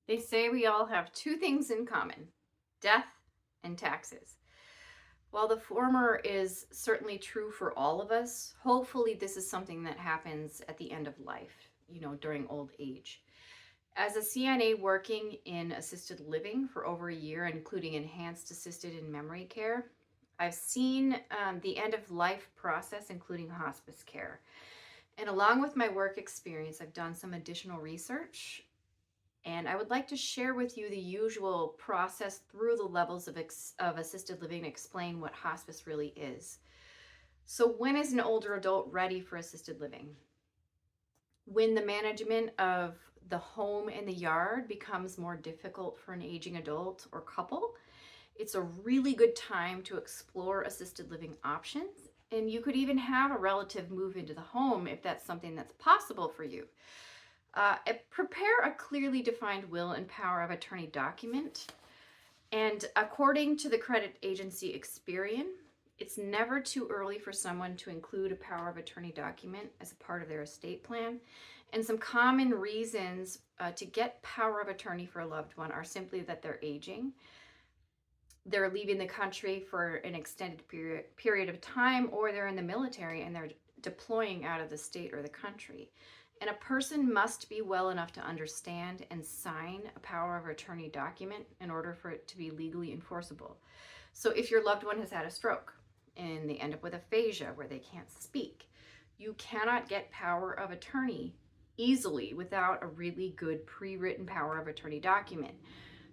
They say we all have two things in common: death and taxes. While the former is certainly true for all of us, hopefully, this is something that happens at the end of life, during old age. As a CNA working in assisted living for over a year, including enhanced assisted and memory care, I've seen the end of life process, including hospice care. And along with my work experience, I've done some additional research, and I would like to share with you the usual process through the levels of assisted living and explain what hospice really is. So, when is an older adult ready for assisted living? When the management of the home and the yard becomes more difficult for an aging adult or couple, it's a really good time to explore assisted living options. And you could even have a relative move into the home if that's something that's possible for you. Prepare a clearly defined will and power of attorney document. And according to the credit agency Experian, it's never too early for someone to include a power of attorney document as a part of their estate plan. And some common reasons to get power of attorney for a loved one are simply that they're aging, they're leaving the country for an extended period of time, or they're in the military and they're deploying out of the state or the country. And a person must be well enough to understand and sign a power of attorney document in order for it to be legally enforceable. So if your loved one has had a stroke and they end up with aphasia where they can't speak, you cannot get power of attorney easily without a really good pre-written power of attorney document.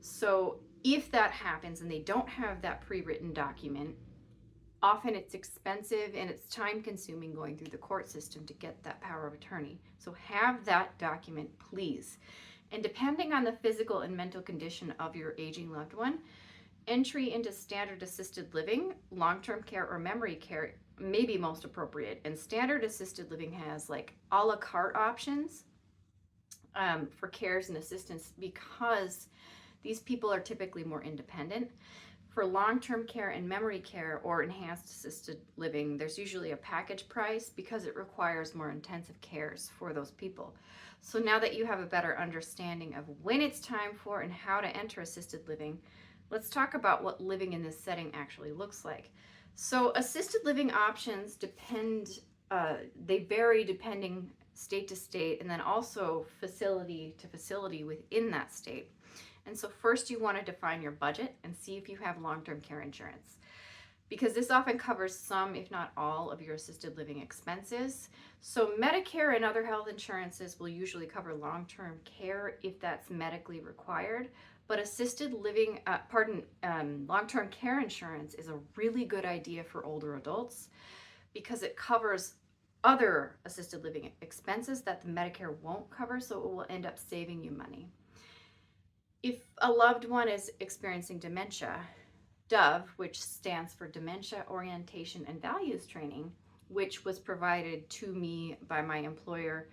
So if that happens and they don't have that pre-written document, often it's expensive and it's time consuming going through the court system to get that power of attorney. So have that document, please. And depending on the physical and mental condition of your aging loved one, entry into standard assisted living, long-term care, or memory care may be most appropriate. And standard assisted living has like a la carte options for cares and assistance because these people are typically more independent. For long-term care and memory care or enhanced assisted living, there's usually a package price because it requires more intensive cares for those people. So now that you have a better understanding of when it's time for and how to enter assisted living, let's talk about what living in this setting actually looks like. So assisted living options they vary depending state to state and then also facility to facility within that state. And so first you want to define your budget and see if you have long-term care insurance, because this often covers some, if not all, of your assisted living expenses. So Medicare and other health insurances will usually cover long-term care if that's medically required, but long-term care insurance is a really good idea for older adults because it covers other assisted living expenses that the Medicare won't cover, so it will end up saving you money. If a loved one is experiencing dementia, DOVE, which stands for Dementia Orientation and Values Training, which was provided to me by my employer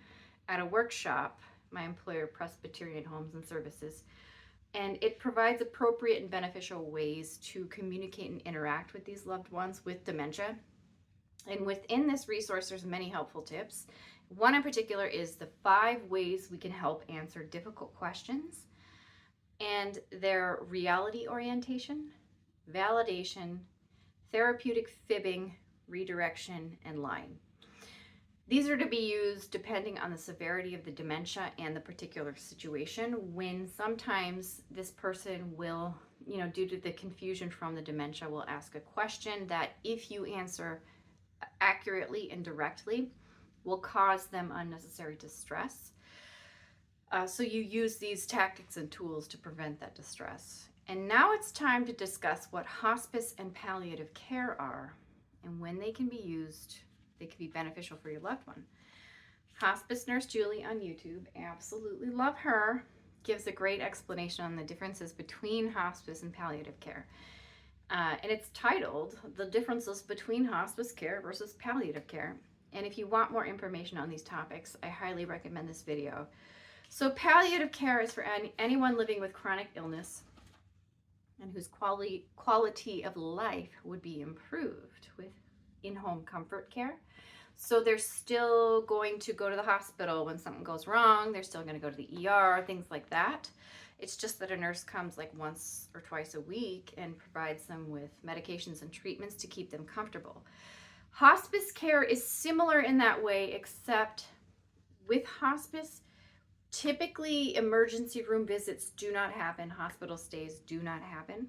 at a workshop, my employer Presbyterian Homes and Services, and it provides appropriate and beneficial ways to communicate and interact with these loved ones with dementia. And within this resource, there's many helpful tips. One in particular is the 5 ways we can help answer difficult questions, and their reality orientation, validation, therapeutic fibbing, redirection, and lying. These are to be used depending on the severity of the dementia and the particular situation, when sometimes this person will, due to the confusion from the dementia, will ask a question that if you answer accurately and directly will cause them unnecessary distress. So you use these tactics and tools to prevent that distress. And now it's time to discuss what hospice and palliative care are and when they can be used. They can be beneficial for your loved one. Hospice Nurse Julie on YouTube, absolutely love her, gives a great explanation on the differences between hospice and palliative care. And it's titled The Differences Between Hospice Care versus Palliative Care. And if you want more information on these topics, I highly recommend this video. So palliative care is for anyone living with chronic illness and whose quality of life would be improved with in-home comfort care. So they're still going to go to the hospital when something goes wrong. They're still going to go to the ER, things like that. It's just that a nurse comes like once or twice a week and provides them with medications and treatments to keep them comfortable. Hospice care is similar in that way, except with hospice, typically emergency room visits do not happen, hospital stays do not happen.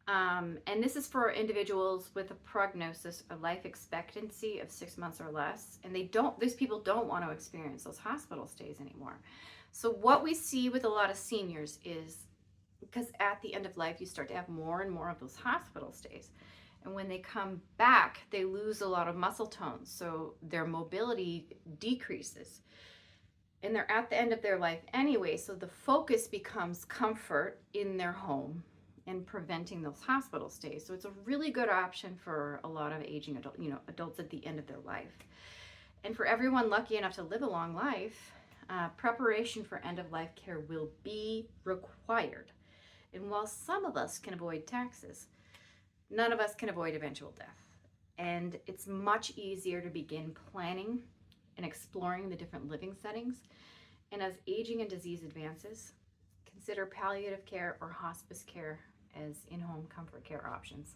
And this is for individuals with a prognosis, a life expectancy of 6 months or less. And those people don't want to experience those hospital stays anymore. So what we see with a lot of seniors is, because at the end of life, you start to have more and more of those hospital stays. And when they come back, they lose a lot of muscle tone. So their mobility decreases. And they're at the end of their life anyway. So the focus becomes comfort in their home and preventing those hospital stays. So it's a really good option for a lot of aging adults at the end of their life. And for everyone lucky enough to live a long life, preparation for end-of-life care will be required. And while some of us can avoid taxes, none of us can avoid eventual death. And it's much easier to begin planning and exploring the different living settings. And as aging and disease advances, consider palliative care or hospice care as in-home comfort care options.